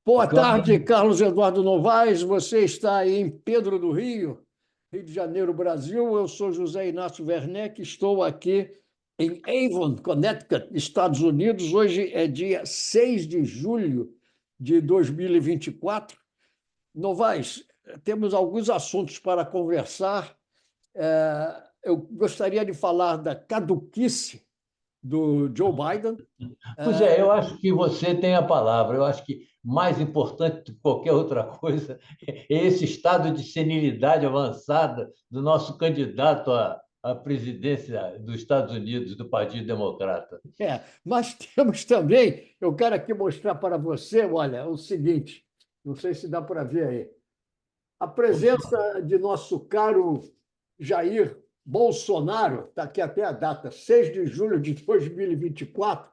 Boa Porque eu tarde, andei... Carlos Eduardo Novaes. Você está aí em Pedro do Rio, Rio de Janeiro, Brasil. Eu sou José Inácio Werneck, estou aqui em Avon, Connecticut, Estados Unidos. Hoje é dia 6 de julho de 2024. Novaes, temos alguns assuntos para conversar. Eu gostaria de falar da caduquice do Joe Biden. Pois é, eu acho que você tem a palavra. Eu acho que mais importante do que qualquer outra coisa é esse estado de senilidade avançada do nosso candidato à presidência dos Estados Unidos, do Partido Democrata. Mas temos também, eu quero aqui mostrar para você, olha, o seguinte, não sei se dá para ver aí, a presença de nosso caro Jair Bolsonaro, está aqui até a data, 6 de julho de 2024,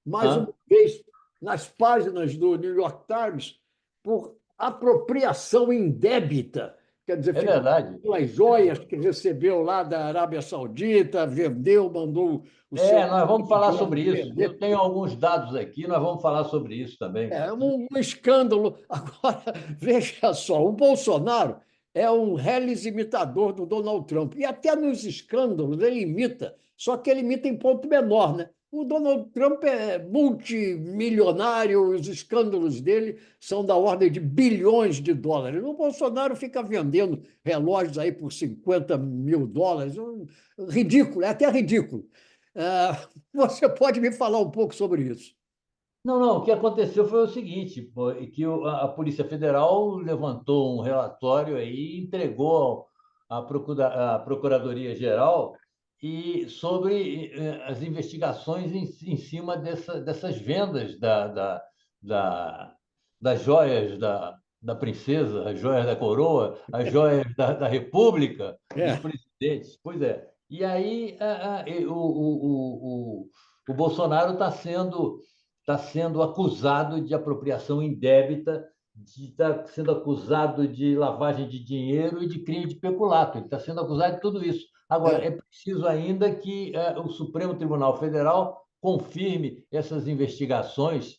mais uma Hã? vez nas páginas do New York Times, por apropriação indébita. Quer dizer, É ficou verdade. as joias que recebeu lá da Arábia Saudita, vendeu, mandou o seu É, nós vamos falar dono sobre isso. Eu vender. tenho alguns dados aqui, nós vamos falar sobre isso também. É um escândalo. Agora, veja só, o Bolsonaro é um reles imitador do Donald Trump. E até nos escândalos ele imita, só que ele imita em ponto menor, né? O Donald Trump é multimilionário, os escândalos dele são da ordem de bilhões de dólares. O Bolsonaro fica vendendo relógios aí por US$ 50.000. Ridículo, é até ridículo. Você pode me falar um pouco sobre isso? Não, não, o que aconteceu foi o seguinte, pô, é que a Polícia Federal levantou um relatório aí e entregou à Procuradoria-Geral e sobre as investigações em cima dessas vendas da, das joias da princesa, as joias da coroa, as joias da República, dos É. presidentes. Pois é. E aí o Bolsonaro está sendo acusado de apropriação indébita, está sendo acusado de lavagem de dinheiro e de crime de peculato. Ele está sendo acusado de tudo isso. Agora, É. é preciso ainda que o Supremo Tribunal Federal confirme essas investigações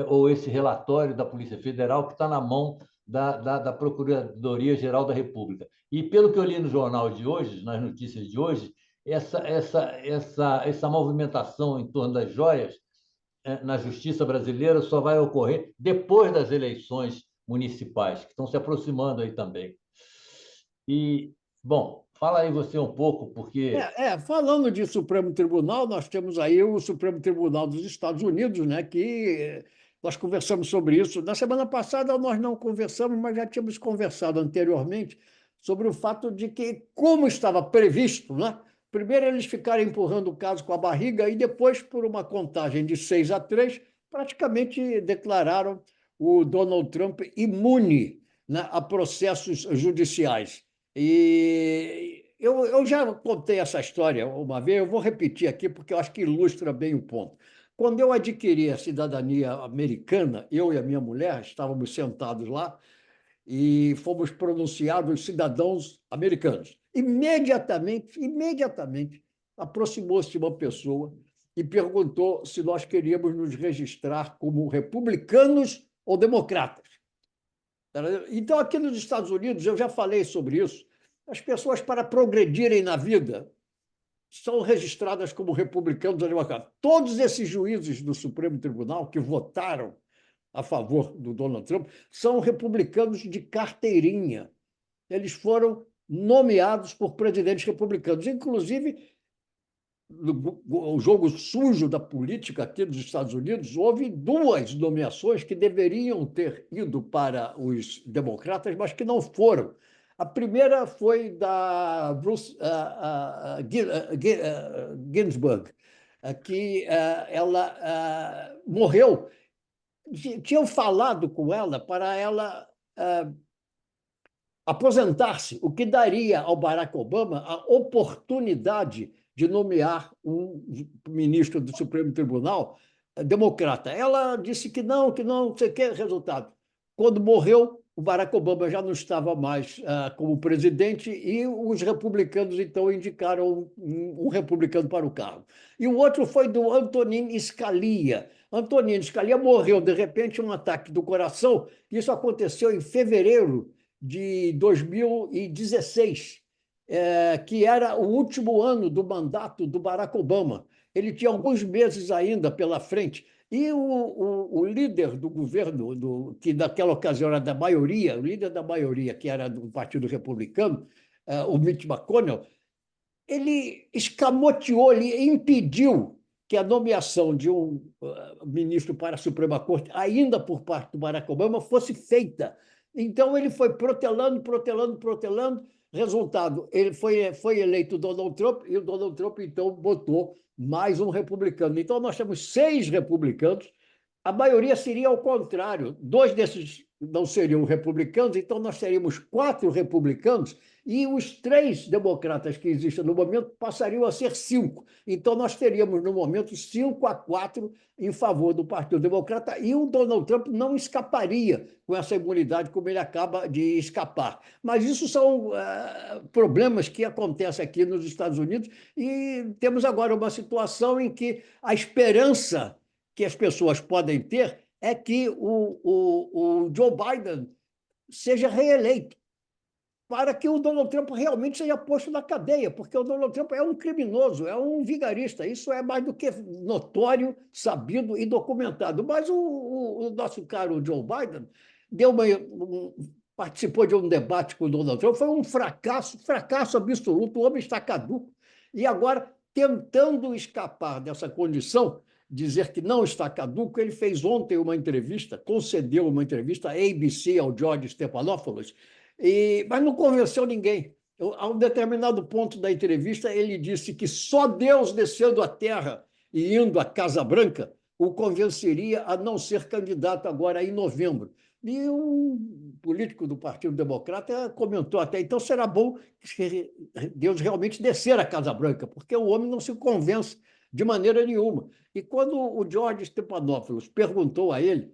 ou esse relatório da Polícia Federal que está na mão da Procuradoria-Geral da República. E pelo que eu li no jornal de hoje, nas notícias de hoje, essa movimentação em torno das joias na justiça brasileira só vai ocorrer depois das eleições municipais, que estão se aproximando aí também. E, bom, fala aí você um pouco, porque. Falando de Supremo Tribunal, nós temos aí o Supremo Tribunal dos Estados Unidos, né, que nós conversamos sobre isso. Na semana passada nós não conversamos, mas já tínhamos conversado anteriormente sobre o fato de que, como estava previsto, né, primeiro eles ficaram empurrando o caso com a barriga e depois, por uma contagem de 6-3, praticamente declararam o Donald Trump imune, né, a processos judiciais. E eu já contei essa história uma vez, eu vou repetir aqui porque eu acho que ilustra bem o ponto. Quando eu adquiri a cidadania americana, eu e a minha mulher estávamos sentados lá e fomos pronunciados cidadãos americanos. Imediatamente, aproximou-se uma pessoa e perguntou se nós queríamos nos registrar como republicanos ou democratas. Então, aqui nos Estados Unidos, eu já falei sobre isso, as pessoas, para progredirem na vida, são registradas como republicanos ou democratas. Todos esses juízes do Supremo Tribunal que votaram a favor do Donald Trump são republicanos de carteirinha. Eles foram nomeados por presidentes republicanos. Inclusive, o jogo sujo da política aqui dos Estados Unidos, houve duas nomeações que deveriam ter ido para os democratas, mas que não foram. A primeira foi da Ruth Ginsburg, que ela morreu. Tinham falado com ela para ela aposentar-se, o que daria ao Barack Obama a oportunidade de nomear um ministro do Supremo Tribunal democrata. Ela disse que não sei o que, resultado. Quando morreu, o Barack Obama já não estava mais como presidente e os republicanos, então, indicaram um republicano para o cargo. E o outro foi do Antonin Scalia. Antonino Scalia morreu, de repente, um ataque do coração. Isso aconteceu em fevereiro de 2016, que era o último ano do mandato do Barack Obama. Ele tinha alguns meses ainda pela frente. E o líder do governo, que naquela ocasião era da maioria, o líder da maioria, que era do Partido Republicano, o Mitch McConnell, ele escamoteou, ele impediu que a nomeação de um ministro para a Suprema Corte, ainda por parte do Barack Obama, fosse feita. Então, ele foi protelando, protelando, protelando. Resultado, ele foi eleito Donald Trump, e o Donald Trump, então, botou mais um republicano. Então, nós temos 6 republicanos, a maioria seria ao contrário. 2 desses não seriam republicanos, então nós teríamos 4 republicanos e os 3 democratas que existem no momento passariam a ser 5. Então nós teríamos, no momento, 5-4 em favor do Partido Democrata e o Donald Trump não escaparia com essa imunidade como ele acaba de escapar. Mas isso são problemas que acontecem aqui nos Estados Unidos e temos agora uma situação em que a esperança que as pessoas podem ter é que o Joe Biden seja reeleito, para que o Donald Trump realmente seja posto na cadeia, porque o Donald Trump é um criminoso, é um vigarista. Isso é mais do que notório, sabido e documentado. Mas o nosso caro Joe Biden participou de um debate com o Donald Trump, foi um fracasso absoluto, o homem está caduco. E agora, tentando escapar dessa condição, dizer que não está caduco, ele fez ontem uma entrevista, concedeu uma entrevista à ABC, ao George Stephanopoulos, mas não convenceu ninguém. A um determinado ponto da entrevista, ele disse que só Deus descendo à terra e indo à Casa Branca o convenceria a não ser candidato agora em novembro. E um político do Partido Democrata comentou até, então será bom que Deus realmente descer à Casa Branca, porque o homem não se convence de maneira nenhuma. E quando o George Stephanopoulos perguntou a ele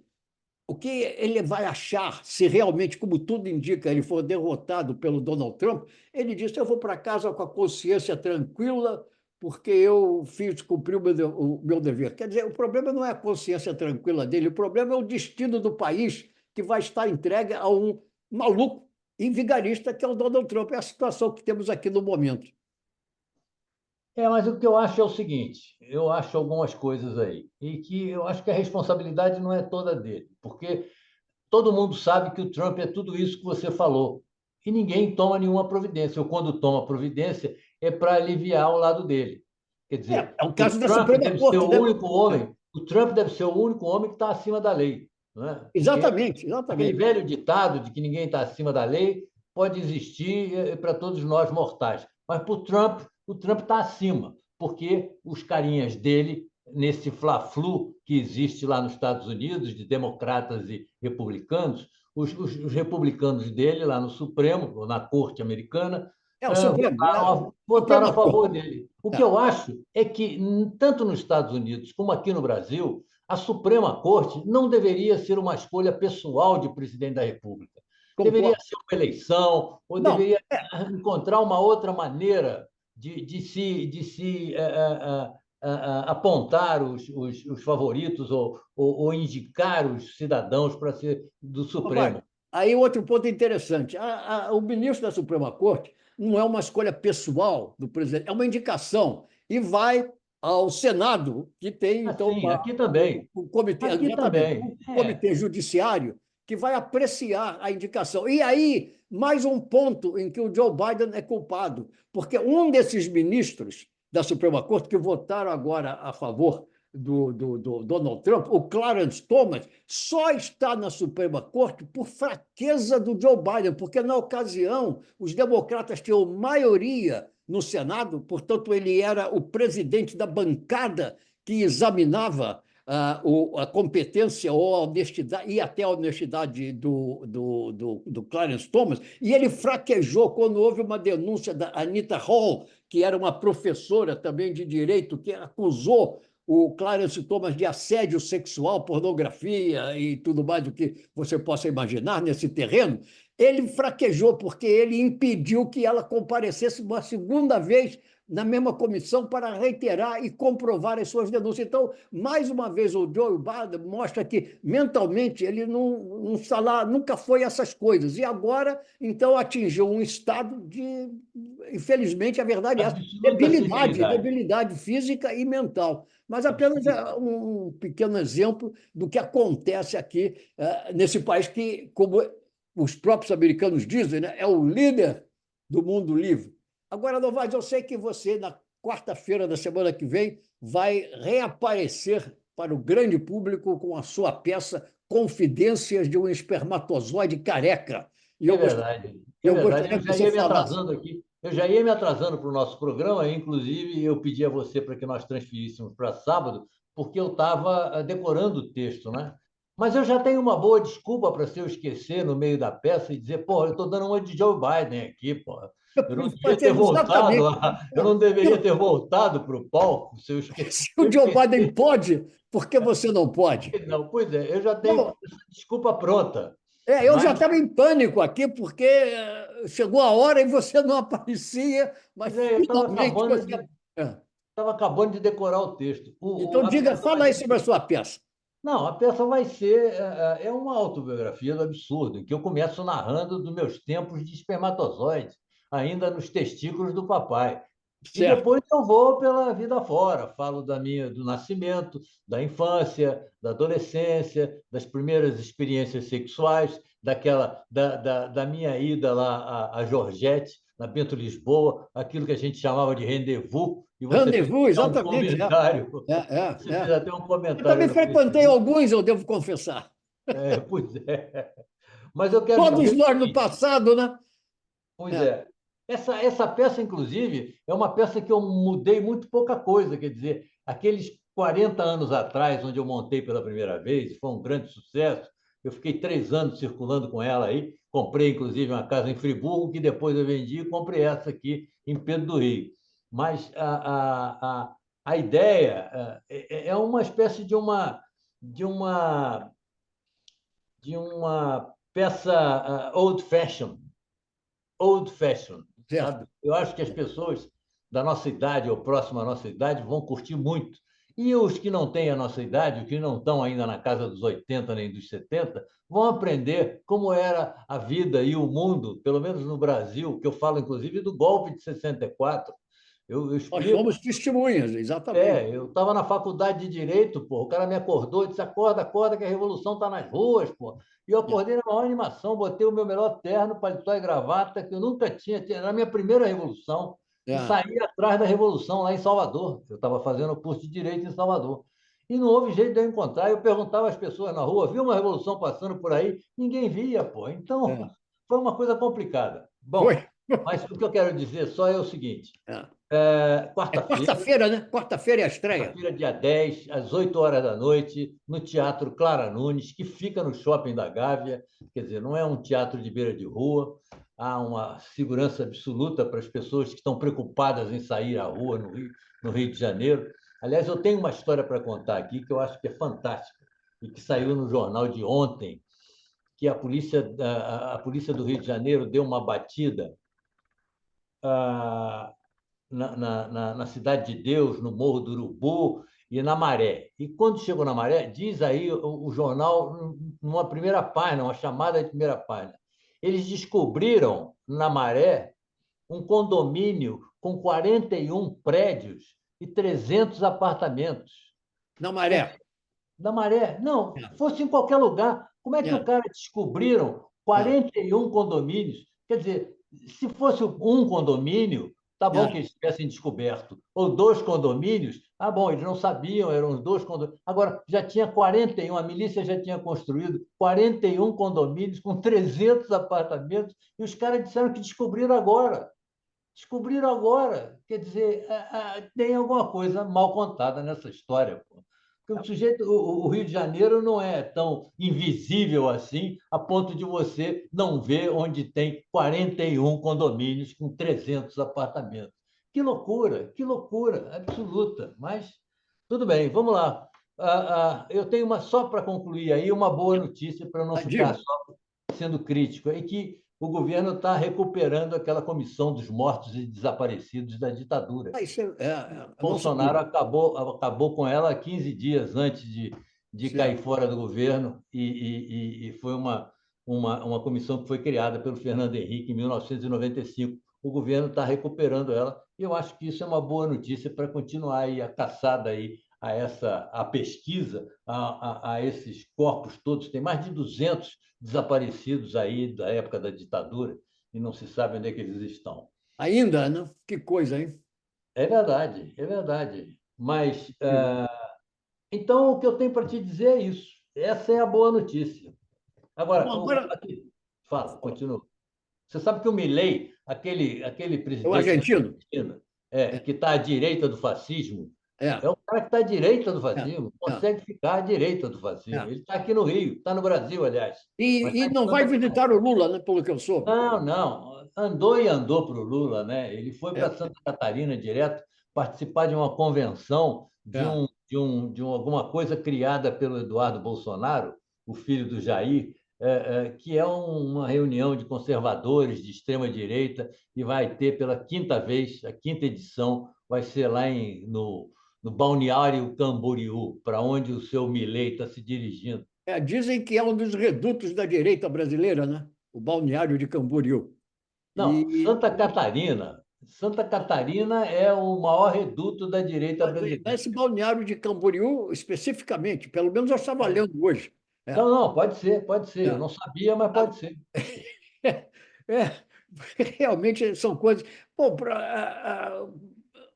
o que ele vai achar se realmente, como tudo indica, ele for derrotado pelo Donald Trump, ele disse, eu vou para casa com a consciência tranquila, porque eu cumpri o meu dever. Quer dizer, o problema não é a consciência tranquila dele, o problema é o destino do país que vai estar entregue a um maluco e vigarista que é o Donald Trump. É a situação que temos aqui no momento. Mas o que eu acho é o seguinte, eu acho algumas coisas aí, e que eu acho que a responsabilidade não é toda dele, porque todo mundo sabe que o Trump é tudo isso que você falou, e ninguém toma nenhuma providência, ou quando toma providência é para aliviar o lado dele. Quer dizer, É o o caso da Trump Suprema deve ser Corte, o né? único homem, o Trump deve ser o único homem que está acima da lei, não é? Porque Exatamente, aquele exatamente. velho ditado de que ninguém está acima da lei pode existir para todos nós mortais, mas para o Trump está acima, porque os carinhas dele, nesse fla-flu que existe lá nos Estados Unidos, de democratas e republicanos, os republicanos dele, lá no Supremo, ou na Corte Americana, O Supremo, votaram a Suprema favor Corte. dele. O que eu acho é que, tanto nos Estados Unidos como aqui no Brasil, a Suprema Corte não deveria ser uma escolha pessoal de presidente da República. Deveria Concordo. ser uma eleição, ou Não, deveria encontrar uma outra maneira de se apontar os favoritos ou indicar os cidadãos para ser do vai. Supremo. Aí outro ponto interessante. O ministro da Suprema Corte não é uma escolha pessoal do presidente, é uma indicação. E vai ao Senado, que tem, então, Assim, aqui também. o comitê, Aqui exatamente, também. o comitê judiciário, que vai apreciar a indicação. E aí, mais um ponto em que o Joe Biden é culpado, porque um desses ministros da Suprema Corte que votaram agora a favor do Donald Trump, o Clarence Thomas, só está na Suprema Corte por fraqueza do Joe Biden, porque, na ocasião, os democratas tinham maioria no Senado, portanto, ele era o presidente da bancada que examinava a competência ou a honestidade, e até a honestidade do Clarence Thomas, e ele fraquejou quando houve uma denúncia da Anita Hall, que era uma professora também de direito, que acusou o Clarence Thomas de assédio sexual, pornografia e tudo mais do que você possa imaginar nesse terreno. Ele fraquejou porque ele impediu que ela comparecesse uma segunda vez na mesma comissão para reiterar e comprovar as suas denúncias. Então, mais uma vez, o Joe Biden mostra que mentalmente ele não está lá, nunca foi essas coisas. E agora, então, atingiu um estado de, infelizmente, a verdade é essa, Absoluta senilidade. debilidade física e mental. Mas apenas um pequeno exemplo do que acontece aqui nesse país que, como os próprios americanos dizem, né, é o líder do mundo livre. Agora, Novaes, eu sei que você, na quarta-feira da semana que vem, vai reaparecer para o grande público com a sua peça Confidências de um Espermatozoide Careca. E É verdade, é eu verdade. gostaria Eu que já você ia me falasse. atrasando aqui. Eu já ia me atrasando para o nosso programa, inclusive eu pedi a você para que nós transferíssemos para sábado, porque eu estava decorando o texto, né? Mas eu já tenho uma boa desculpa para se eu esquecer no meio da peça e dizer, pô, eu estou dando uma de Joe Biden aqui, pô. Eu não devia ter voltado, Exatamente. eu não deveria ter voltado para o palco se eu esqueci. Se o Joe Biden pode, por que você não pode? Não, pois é, eu já tenho Não, essa desculpa pronta. eu já Mas, estava em pânico aqui, porque chegou a hora e você não aparecia, mas pois é, eu estava finalmente acabando você. de É. Estava acabando de decorar o texto. Então, A diga, peça vai fala aí sobre a ser... sua peça. Não, a peça vai ser é uma autobiografia do absurdo, em que eu começo narrando dos meus tempos de espermatozoide, ainda nos testículos do papai. E Certo. depois eu vou pela vida fora, falo do nascimento, da infância, da adolescência, das primeiras experiências sexuais, da minha ida lá a Georgette, na Bento Lisboa, aquilo que a gente chamava de rendezvous, e você fez Rendezvous, até um exatamente. comentário, É, é, você fez é. até um Eu comentário também no frequentei Facebook. alguns, eu devo confessar. Pois é. Mas eu quero Todos dizer o nós no seguinte, passado, né? pois É. é, essa peça, inclusive, é uma peça que eu mudei muito pouca coisa, quer dizer, aqueles 40 anos atrás, onde eu montei pela primeira vez, foi um grande sucesso, eu fiquei 3 anos circulando com ela aí, comprei, inclusive, uma casa em Friburgo, que depois eu vendi e comprei essa aqui em Pedro do Rio. Mas a ideia é uma espécie de uma, de uma peça old fashion, Certo. sabe? Eu acho que as pessoas da nossa idade ou próximo à nossa idade vão curtir muito. E os que não têm a nossa idade, os que não estão ainda na casa dos 80 nem dos 70, vão aprender como era a vida e o mundo, pelo menos no Brasil, que eu falo inclusive do golpe de 64. Eu Nós explico. fomos testemunhas, exatamente. Eu estava na faculdade de Direito, pô. O cara me acordou e disse: acorda, acorda, que a revolução está nas ruas, pô. E eu acordei na maior animação, botei o meu melhor terno, paletó e gravata, que eu nunca tinha, era a minha primeira revolução, e É. saí atrás da revolução lá em Salvador. Eu estava fazendo o curso de Direito em Salvador. E não houve jeito de eu encontrar. Eu perguntava às pessoas na rua: viu uma revolução passando por aí? Ninguém via, pô. Então, É. foi uma coisa complicada. Foi. Bom, mas o que eu quero dizer só é o seguinte: É. É quarta-feira. quarta-feira, né? Quarta-feira é a estreia. Quarta-feira, dia 10, às 8 horas da noite, no Teatro Clara Nunes, que fica no Shopping da Gávea. Quer dizer, não é um teatro de beira de rua, há uma segurança absoluta para as pessoas que estão preocupadas em sair à rua no Rio de Janeiro. Aliás, eu tenho uma história para contar aqui que eu acho que é fantástica e que saiu no jornal de ontem, que a polícia do Rio de Janeiro deu uma batida ah, na Cidade de Deus, no Morro do Urubu e na Maré. E quando chegou na Maré, diz aí o jornal, numa primeira página, uma chamada de primeira página, eles descobriram na Maré um condomínio com 41 prédios e 300 apartamentos. Na Quer Maré. dizer, na Maré, não, fosse em qualquer lugar. Como é que o É. cara descobriram É. 41 condomínios? Quer dizer, se fosse um condomínio, tá bom que É. eles tivessem descoberto. Ou dois condomínios, ah, bom, eles não sabiam, eram os dois condomínios. Agora, já tinha 41, a milícia já tinha construído 41 condomínios com 300 apartamentos, e os caras disseram que descobriram agora. Descobriram agora. Quer dizer, tem alguma coisa mal contada nessa história, pô. Porque o sujeito, o Rio de Janeiro não é tão invisível assim, a ponto de você não ver onde tem 41 condomínios com 300 apartamentos. Que loucura absoluta. Mas tudo bem, vamos lá. Eu tenho só para concluir aí uma boa notícia para não ficar Diga. só sendo crítico, é que o governo está recuperando aquela comissão dos mortos e desaparecidos da ditadura. Isso não Bolsonaro sabia. acabou com ela 15 dias antes de cair Certo. fora do governo, e foi uma comissão que foi criada pelo Fernando Henrique em 1995. O governo está recuperando ela, e eu acho que isso é uma boa notícia para continuar aí a caçada aí a pesquisa a esses corpos todos. Tem mais de 200 desaparecidos aí da época da ditadura e não se sabe onde é que eles estão. Ainda, né? Que coisa, hein? É verdade, é verdade. Mas, Digo, então, o que eu tenho para te dizer é isso. Essa é a boa notícia. Agora, bom, agora, aqui, fala, continua. Você sabe que o Milei, aquele é o presidente da argentino? Argentina, É, que está à direita do fascismo, é, é o cara que está à direita do é, fascismo, é, consegue ficar à direita do fascismo. é. Ele está aqui no Rio, está no Brasil, aliás, mas E está em não vai Santa visitar o Lula, né? Pelo que eu soube. Não, não. Andou e andou para o Lula, né? Ele foi É, para Santa Catarina direto participar de uma convenção é. de alguma coisa criada pelo Eduardo Bolsonaro, o filho do Jair, que é uma reunião de conservadores de extrema direita e vai ter pela quinta vez, a quinta edição, vai ser lá no Balneário Camboriú, para onde o seu Milei está se dirigindo. Dizem que é um dos redutos da direita brasileira, né? O Balneário de Camboriú. Não, E Santa Catarina é o maior reduto da direita mas, brasileira. nesse Balneário de Camboriú, especificamente, pelo menos eu estava lendo hoje. É, Não, não, pode ser, pode ser. Eu é. não sabia, mas pode ser. É, realmente são coisas. Bom,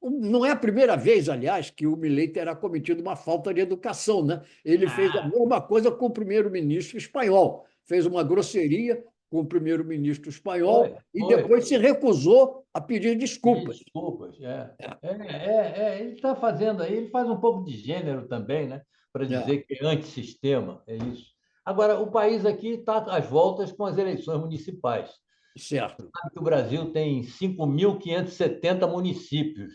não é a primeira vez, aliás, que o Milei terá cometido uma falta de educação, né? Ele fez a Ah, mesma coisa com o primeiro-ministro espanhol, fez uma grosseria com o primeiro-ministro espanhol e depois se foi. recusou a pedir desculpas. Desculpas. Ele está fazendo aí, ele faz um pouco de gênero também, né? Para É, dizer que é antissistema, é isso. Agora, o país aqui está às voltas com as eleições municipais. certo. Sabe que o Brasil tem 5.570 municípios.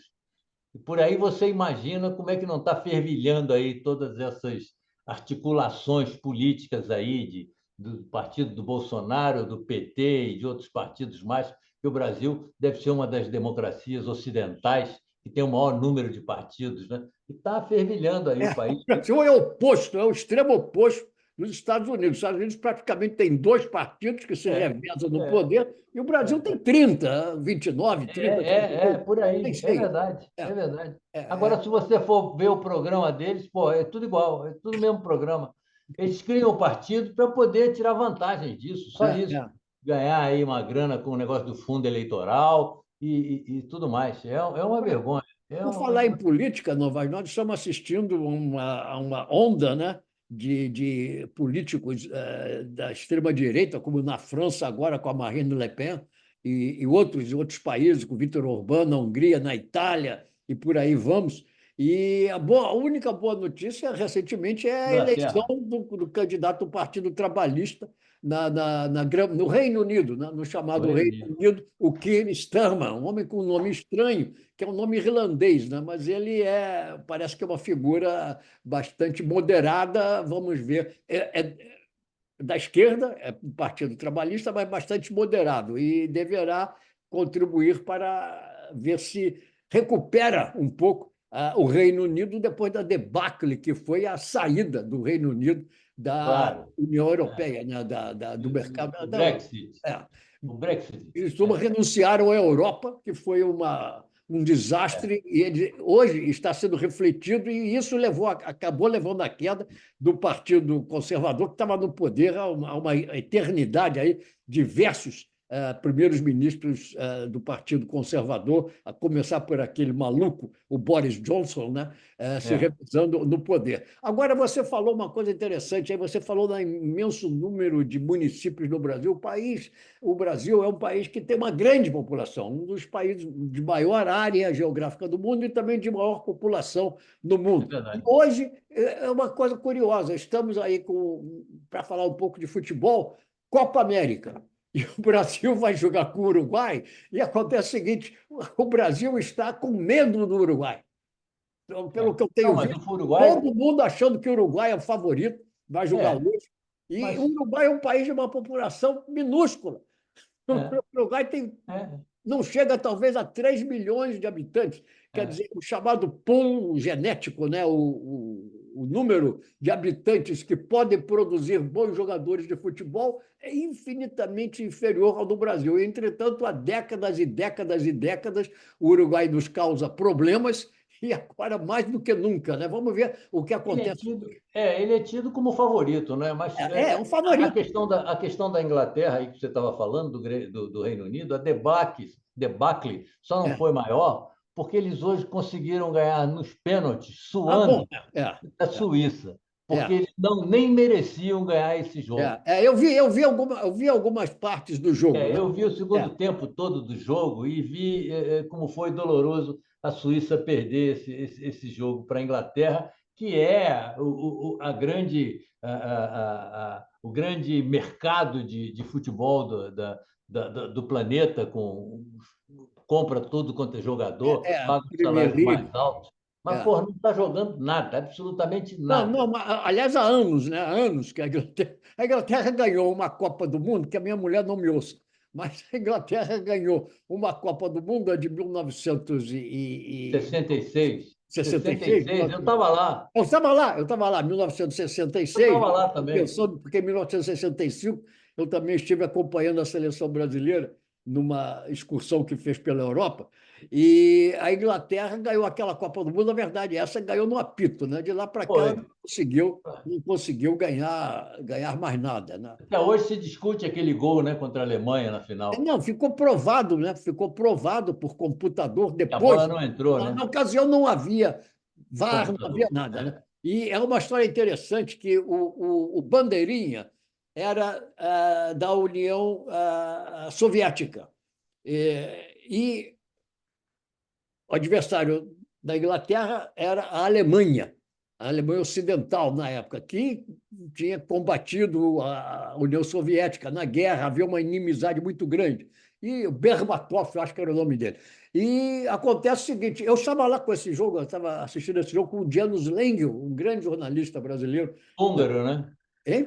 E por aí você imagina como é que não está fervilhando aí todas essas articulações políticas aí do partido do Bolsonaro, do PT e de outros partidos mais, que o Brasil deve ser uma das democracias ocidentais que tem o maior número de partidos, né? E está fervilhando aí o O país. Brasil é o oposto, é o extremo oposto dos Estados Unidos. Os Estados Unidos praticamente tem dois partidos que se É, revezam no é, poder, e o Brasil tem 30, 29, 30, 32, por nem aí, é sei. verdade, É, é verdade. é, Agora, é, se você for ver o programa deles, pô, é tudo igual, é tudo o mesmo programa. Eles criam o partido para poder tirar vantagem disso, só é, isso. é. Ganhar aí uma grana com o negócio do fundo eleitoral e tudo mais. É uma Agora, vergonha. por falar em política, Novaes, nós estamos assistindo uma onda, né, de políticos da extrema-direita, como na França agora com a Marine Le Pen, e outros países, com Vítor Orbán na Hungria, na Itália, e por aí vamos. E a única boa notícia, recentemente, é a eleição Inglaterra. do candidato do Partido Trabalhista no Reino Unido, né, no No chamado Reino Reino Unido. Unido, o Keir Starmer, um homem com um nome estranho, que é um nome irlandês, né? Mas ele parece que é uma figura bastante moderada, vamos ver. É da esquerda, é um partido trabalhista, mas bastante moderado, e deverá contribuir para ver se recupera um pouco o Reino Unido depois da debacle que foi a saída do Reino Unido da Claro. União É. Europeia, né? Do mercado. O Brexit. É, O Brexit. eles É. renunciaram à Europa, que foi um É. desastre, e hoje está sendo refletido, e isso acabou levando à queda do Partido Conservador, que estava no poder há uma eternidade, aí, diversos primeiros ministros do Partido Conservador, a começar por aquele maluco, o Boris Johnson, né, se É. revezando no poder. Agora, você falou uma coisa interessante, aí você falou do imenso número de municípios no Brasil. O Brasil é um país que tem uma grande população, um dos países de maior área geográfica do mundo e também de maior população no É mundo. E verdade. hoje é uma coisa curiosa, estamos aí para falar um pouco de futebol, Copa América. E o Brasil vai jogar com o Uruguai, e acontece o seguinte: o Brasil está com medo do Uruguai. Então, pelo É. que eu Não, tenho mas visto, o Uruguai. todo mundo achando que o Uruguai é o favorito, vai jogar É, hoje. E o mas Uruguai é um país de uma população minúscula. É, O Uruguai é, não chega talvez a 3 milhões de habitantes. Quer é. dizer, o chamado pool genético, né? O número de habitantes que podem produzir bons jogadores de futebol é infinitamente inferior ao do Brasil. Entretanto, há décadas e décadas e décadas, o Uruguai nos causa problemas e agora mais do que nunca, né? Vamos ver o que acontece. Ele é tido como favorito, né? Mas É um a favorito. questão a questão da Inglaterra, aí que você estava falando, do Reino Unido, a debacle só não É. foi maior porque eles hoje conseguiram ganhar nos pênaltis, Ah, bom, suando, é, da é, Suíça, porque é. eles não nem mereciam ganhar esse jogo. Eu vi algumas partes do jogo, né? Eu vi o É, segundo tempo todo do jogo e vi como foi doloroso a Suíça perder esse jogo para a Inglaterra, que é o grande mercado de futebol do planeta, compra tudo quanto é jogador, paga os Premier salários mais League. altos, mas É. porra, não está jogando nada, absolutamente Não, não, nada. aliás, há anos, né? Há anos que a Inglaterra ganhou uma Copa do Mundo, que a minha mulher não me ouça, mas a Inglaterra ganhou uma Copa do Mundo de 66, 1966. 66, eu estava lá, Eu estava lá, eu 1966, estava lá também. pensando, porque em 1965 eu também estive acompanhando a seleção brasileira numa excursão que fez pela Europa, e a Inglaterra ganhou aquela Copa do Mundo, na verdade, essa ganhou no apito, né? De lá para cá ela Foi. não conseguiu ganhar mais nada, né? Até hoje se discute aquele gol, né, contra a Alemanha na final. Não, ficou provado, né? Ficou provado por computador E a depois. bola não entrou, Na né? ocasião não havia VAR, não havia Computador. nada, né? E é uma história interessante que o Bandeirinha era da União Soviética. E o adversário da Inglaterra era a Alemanha Ocidental, na época, que tinha combatido a União Soviética na guerra, havia uma inimizade muito grande. E o Berbatov, acho que era o nome dele. E acontece o seguinte: eu estava lá com esse jogo, eu estava assistindo esse jogo com o Janusz Lengel, um grande jornalista brasileiro. Húngaro, né? Hein?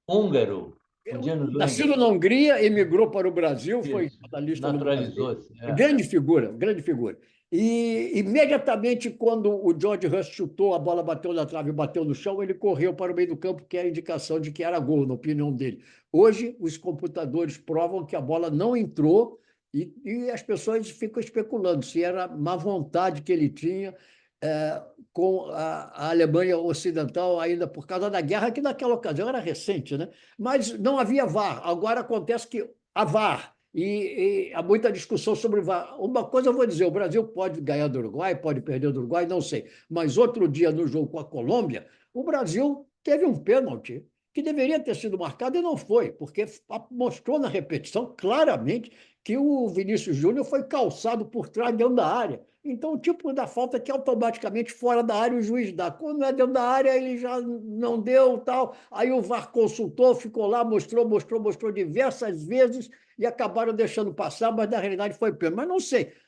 Húngaro. O Janusz Nascido Langer. na Hungria, emigrou para o Brasil, foi Isso. jornalista no Brasil. Naturalizou-se. É. Grande figura, grande figura. E imediatamente, quando o George Hurst chutou, a bola bateu na trave e bateu no chão, ele correu para o meio do campo, que é a indicação de que era gol, na opinião dele. Hoje, os computadores provam que a bola não entrou e as pessoas ficam especulando se era má vontade que ele tinha é, com a Alemanha Ocidental, ainda por causa da guerra, que naquela ocasião era recente, né? Mas não havia VAR. Agora acontece que há VAR. E há muita discussão sobre VAR. Uma coisa eu vou dizer: o Brasil pode ganhar do Uruguai, pode perder do Uruguai, não sei. Mas outro dia, no jogo com a Colômbia, o Brasil teve um pênalti que deveria ter sido marcado e não foi, porque mostrou na repetição claramente que o Vinícius Júnior foi calçado por trás dentro da área. Então, o tipo da falta é que automaticamente fora da área o juiz dá. Quando é dentro da área, ele já não deu tal. Aí o VAR consultou, ficou lá, mostrou diversas vezes e acabaram deixando passar, mas na realidade foi pênalti. Mas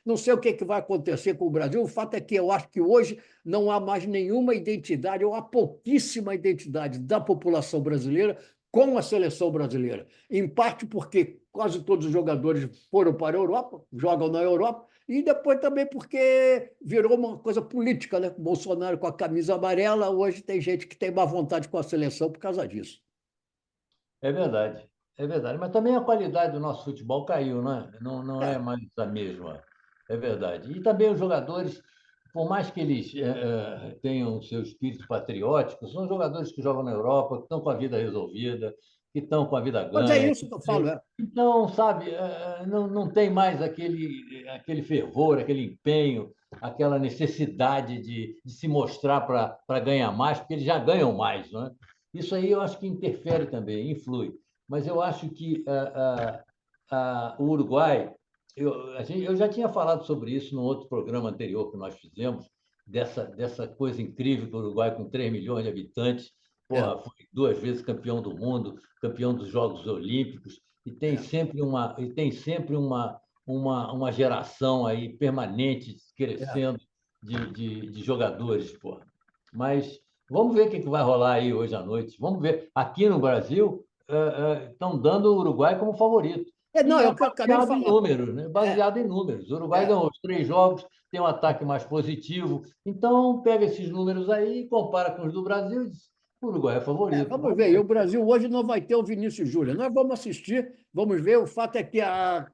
não sei o que vai acontecer com o Brasil. O fato é que eu acho que hoje não há mais nenhuma identidade, ou há pouquíssima identidade da população brasileira com a seleção brasileira. Em parte porque quase todos os jogadores foram para a Europa, jogam na Europa, e depois também porque virou uma coisa política, né? O Bolsonaro com a camisa amarela, hoje tem gente que tem má vontade com a seleção por causa disso. É verdade. É verdade. Mas também a qualidade do nosso futebol caiu, né? Não é É, mais a mesma. É verdade. E também os jogadores, por mais que eles tenham seu espírito patriótico, são jogadores que jogam na Europa, que estão com a vida resolvida, que estão com a vida mas é ganha. isso que eu falo. Então, sabe, não tem mais aquele fervor, aquele empenho, aquela necessidade de se mostrar para ganhar mais, porque eles já ganham mais, não é? Isso aí eu acho que interfere também, influi. Mas eu acho que o Uruguai, eu já tinha falado sobre isso no outro programa anterior que nós fizemos, dessa coisa incrível que o Uruguai, com 3 milhões de habitantes, É, porra, foi 2 vezes campeão do mundo, campeão dos Jogos Olímpicos, é. e tem sempre uma geração aí permanente É. crescendo de jogadores, porra. Mas vamos ver o que vai rolar aí hoje à noite. Vamos ver. Aqui no Brasil, estão dando o Uruguai como favorito. Não, E é é o que eu acabei de baseado em falar. números, né? É, Baseado em números. O Uruguai é. ganhou os 3 jogos, tem um ataque mais positivo. Então, pega esses números aí e compara com os do Brasil e diz, o Uruguai é favorito. Vamos Vamos ver, e ver. o Brasil hoje não vai ter o Vinícius Júnior. Nós vamos assistir, vamos ver. O fato é que a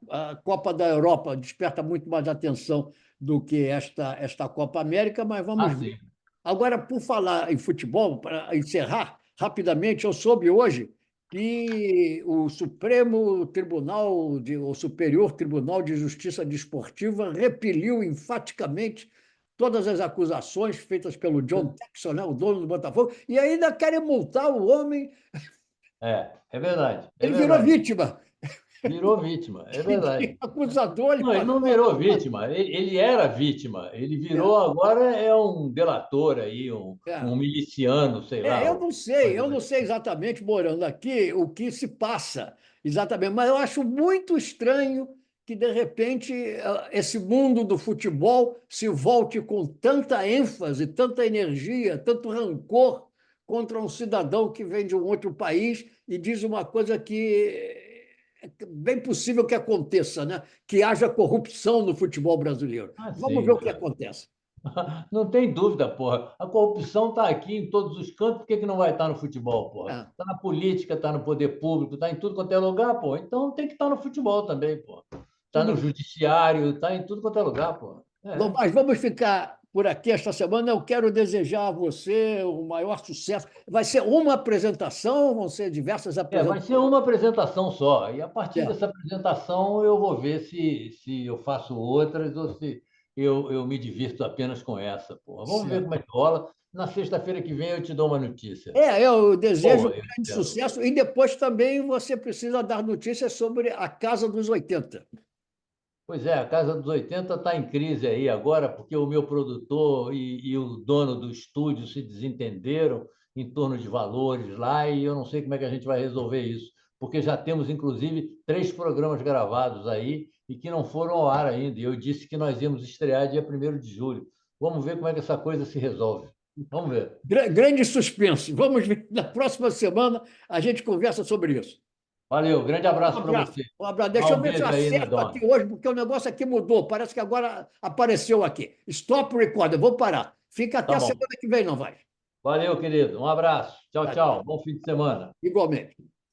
Copa da Europa desperta muito mais atenção do que esta Copa América, mas vamos Ah, ver. sim. Agora, por falar em futebol, para encerrar rapidamente, eu soube hoje que o Supremo Tribunal, o Superior Tribunal de Justiça Desportiva repeliu enfaticamente todas as acusações feitas pelo John Textor, né, o dono do Botafogo, e ainda querem multar o homem. É verdade, é Ele virou verdade. vítima. Virou vítima, é De verdade. acusador, ele Não, ele não passou a virou acusador. vítima, ele era vítima. Ele É, virou agora é um delator aí, é. um miliciano, sei lá. Eu não sei exatamente, morando aqui, o que se passa exatamente, mas eu acho muito estranho que, de repente, esse mundo do futebol se volte com tanta ênfase, tanta energia, tanto rancor contra um cidadão que vem de um outro país e diz uma coisa que é bem possível que aconteça, né? Que haja corrupção no futebol brasileiro. Ah, Vamos ver sim, o que cara. acontece. Não tem dúvida, porra. A corrupção está aqui em todos os cantos, por que que não vai estar no futebol, porra? É. Está na política, está no poder público, está em tudo quanto é lugar, porra. Então tem que estar no futebol também, porra. Está no Tudo judiciário, está em tudo quanto é lugar, porra. Bom, mas vamos ficar por aqui esta semana. Eu quero desejar a você o maior sucesso. Vai ser uma apresentação, vão ser diversas Vai ser apresentações. uma apresentação só. E a partir É, dessa apresentação eu vou ver se eu faço outras ou se eu me divirto apenas com essa, porra. Vamos ver certo. como é que rola. Na sexta-feira que vem eu te dou uma notícia. Eu desejo um Boa, eu grande espero. sucesso e depois também você precisa dar notícias sobre a Casa dos 80. Pois é, a Casa dos 80 está em crise aí agora, porque o meu produtor e o dono do estúdio se desentenderam em torno de valores lá, e eu não sei como é que a gente vai resolver isso, porque já temos, inclusive, 3 programas gravados aí e que não foram ao ar ainda. E eu disse que nós íamos estrear dia 1º de julho. Vamos ver como é que essa coisa se resolve. Vamos ver. Grande suspense. Vamos ver. Na próxima semana a gente conversa sobre isso. Valeu, grande Um abraço para abraço. você. Um abraço. Dá Deixa eu um ver se eu beijo aí na acerto aqui dona. hoje, porque o negócio aqui mudou. Parece que agora apareceu aqui. Stop record. Eu vou parar. Fica até Tá a bom. semana que vem, não vai? Valeu, querido. Um abraço. Tchau, Tá, tchau. Bom fim de semana. igualmente.